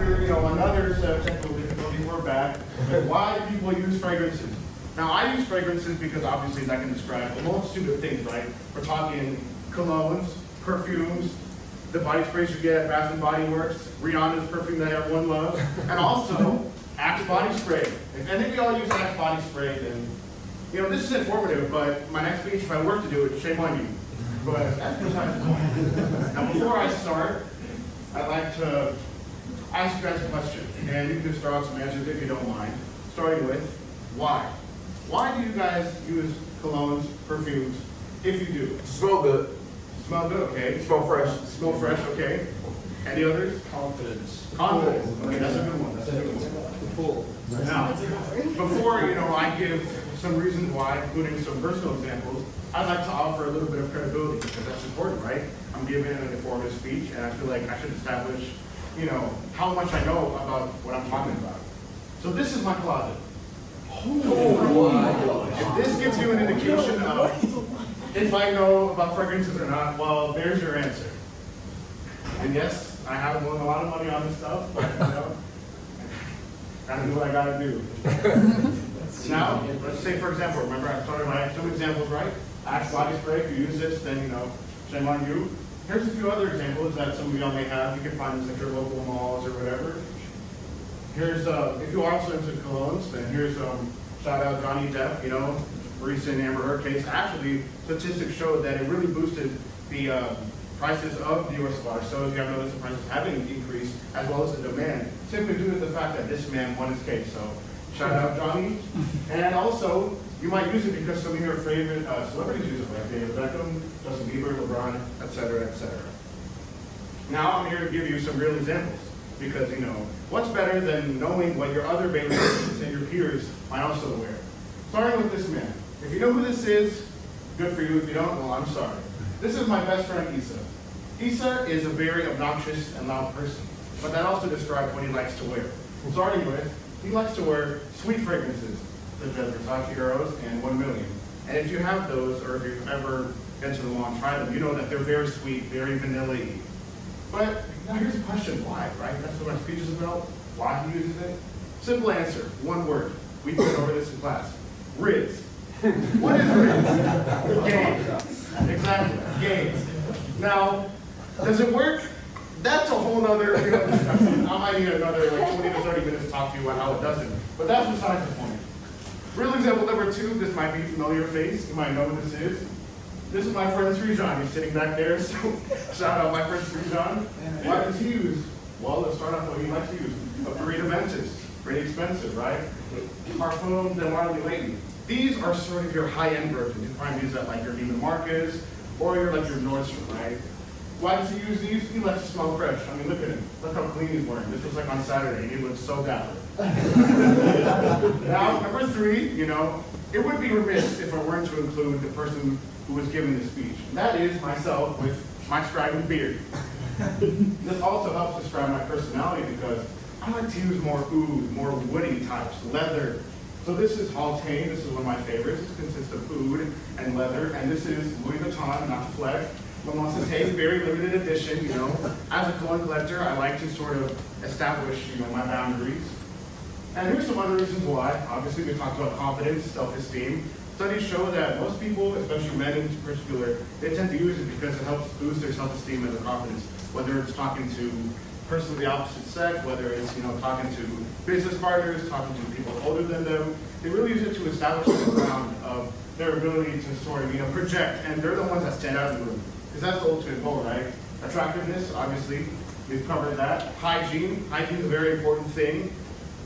Another set of technical difficulties, we're back. Why do people use fragrances? Now, I use fragrances because obviously that can describe a multitude of things, right? We're talking colognes, perfumes, the body sprays you get at Bath & Body Works, Rihanna's perfume that everyone loves, and also Axe body spray. If any of y'all use Axe body spray, then, this is informative, but my next speech, if I were to do it, shame on you. But that's besides the point. Now, before I start, I'd like to ask you guys a question, and you can throw out some answers if you don't mind. Starting with, why? Why do you guys use colognes, perfumes, if you do? Smell good. Smell good, okay. Smell fresh. Smell fresh, okay. Any others? Confidence. Confidence. Okay, that's a good one. That's a good one. The pool. Now, before I give some reasons why, including some personal examples, I'd like to offer a little bit of credibility because that's important, right? I'm giving an informative speech, and I feel like I should establish, how much I know about what I'm talking about. So this is my closet. If this gives you an indication of if I know about fragrances or not, well, there's your answer. And yes, I haven't won a lot of money on this stuff, but gotta do what I gotta do. Now, let's say for example, remember I started my two examples, right? Axe body spray, if you use this, then shame on you. Here's a few other examples that some of y'all may have. You can find this at your local malls or whatever. Here's, if you are also into colognes, then here's, shout out Johnny Depp, recent Amber Heard case. Actually, statistics showed that it really boosted the prices of the U.S. water. So as you have noticed, the prices have increased as well as the demand, simply due to the fact that this man won his case. So shout out Johnny. And also, you might use it because some of your favorite celebrities use it, like David Beckham, Justin Bieber, LeBron, etc., etc. Now I'm here to give you some real examples because, what's better than knowing what your other favorites and your peers might also wear? Starting with this man. If you know who this is, good for you. If you don't, well, I'm sorry. This is my best friend, Issa. Issa is a very obnoxious and loud person, but that also describes what he likes to wear. Starting with, he likes to wear sweet fragrances, such as Versace Eros and 1 Million. And if you have those, or if you've ever been to the mall and tried them, you know that they're very sweet, very vanilla-y. But now here's the question, why, right? That's what my speech is about, why he uses it. Simple answer, one word. We went over this in class. Riz. What is Riz? Game. Exactly, game. Now, does it work? That's a whole nother discussion. I might need another 20 to 30 minutes to talk to you about how it doesn't. But that's besides the point. Real example number 2, this might be a familiar face. You might know who this is. This is my friend Srijan. He's sitting back there, so shout out my friend Srijan. Why does he use? Well, let's start off what he likes to use. A Burrito Ventus. Pretty expensive, right? Parfum de Marley Lady. These are sort of your high-end versions. You find these at like your Neiman Marcus or your Nordstrom, right? Why does he use these? He likes to smell fresh. I mean, look at him. Look how clean he's wearing. This was like on Saturday. He looks so dapper. Now, number 3, it would be remiss if I weren't to include the person who was giving the speech. And that is myself with my straggling beard. This also helps describe my personality because I like to use more oud, more woody types, leather. So this is Haltane. This is one of my favorites. This consists of oud and leather. And this is Louis Vuitton, not to flex. Lamont's very limited edition, As a cologne collector, I like to sort of establish, my boundaries. And here's some other reasons why. Obviously, we talked about confidence, self-esteem. Studies show that most people, especially men in particular, they tend to use it because it helps boost their self-esteem and their confidence. Whether it's talking to a person of the opposite sex, whether it's, talking to business partners, talking to people older than them, they really use it to establish the ground of their ability to sort of, project. And they're the ones that stand out in the room. Because that's the ultimate goal, right? Attractiveness, obviously, we've covered that. Hygiene is a very important thing.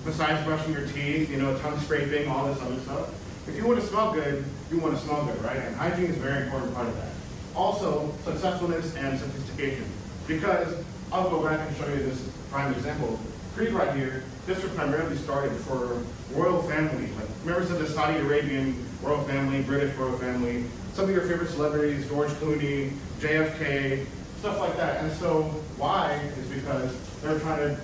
Besides brushing your teeth, tongue scraping, all this other stuff. If you want to smell good, you want to smell good, right? And hygiene is a very important part of that. Also, successfulness and sophistication. Because, I'll go back and show you this prime example. Creed right here, this was primarily started for royal family, like members of the Saudi Arabian royal family, British royal family, some of your favorite celebrities, George Clooney, JFK, stuff like that. And so why is because they're trying to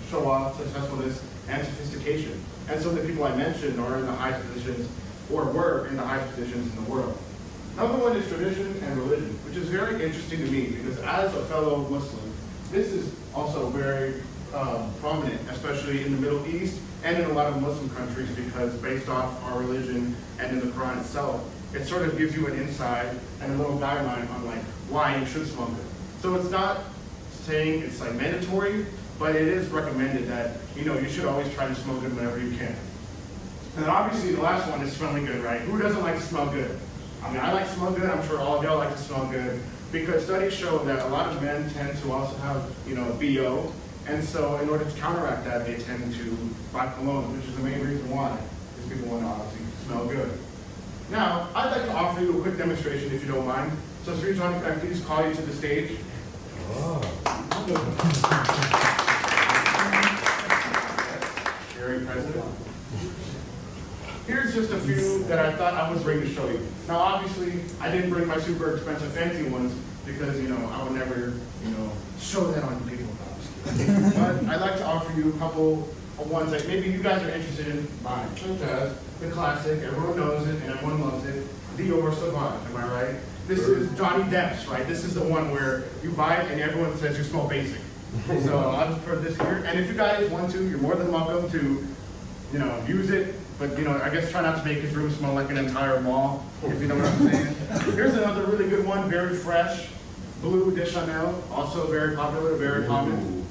show off successfulness and sophistication. And some of the people I mentioned are in the high positions or were in the high positions in the world. Number 1 is tradition and religion, which is very interesting to me because as a fellow Muslim, this is also very prominent, especially in the Middle East and in a lot of Muslim countries, because based off our religion and in the Quran itself, it sort of gives you an insight and a little guideline on like why you should smoke it. So it's not saying it's like mandatory, but it is recommended that you should always try to smoke it whenever you can. And then obviously the last one is smelling good, right? Who doesn't like to smell good? I mean, I like to smell good. I'm sure all of y'all like to smell good, because studies show that a lot of men tend to also have BO, and so in order to counteract that, they tend to buy cologne, which is the main reason why, is people want to obviously smell good. Now, I'd like to offer you a quick demonstration if you don't mind. So Sri John, can I please call you to the stage? Very President. Here's just a few that I thought I would bring to show you. Now, obviously, I didn't bring my super expensive fancy ones because, I would never, show that on people. But I'd like to offer you a couple of ones that maybe you guys are interested in buying, such as the classic, everyone knows it and everyone loves it, Dior Sauvage, am I right? This is Johnny Depp's, right? This is the one where you buy it and everyone says you smell basic. So I'll just put this here. And if you guys want to, you're more than welcome to, use it. But, I guess try not to make his room smell like an entire mall, if you know what I'm saying. Here's another really good one, very fresh, Blue de Chanel, also very popular, very common.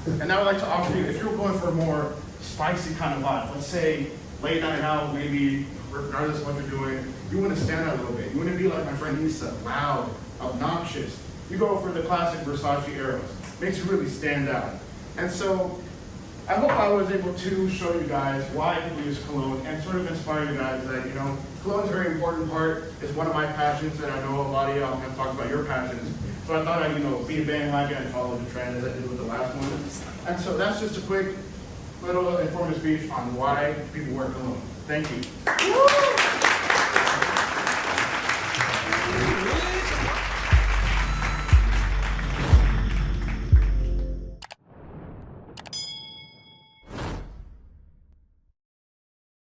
And now I'd like to offer you, if you're going for a more spicy kind of vibe, let's say late night out, maybe regardless of what you're doing, you want to stand out a little bit. You want to be like my friend Issa, loud, obnoxious. You go for the classic Versace Eros. Makes you really stand out. And so, I hope I was able to show you guys why people use cologne and sort of inspire you guys that, cologne is a very important part. It's one of my passions, and I know a lot of y'all have talked about your passions. So I thought I'd, be a bandwagon and follow the trend as I did with the last one. And so that's just a quick little informative speech on why people wear cologne. Thank you.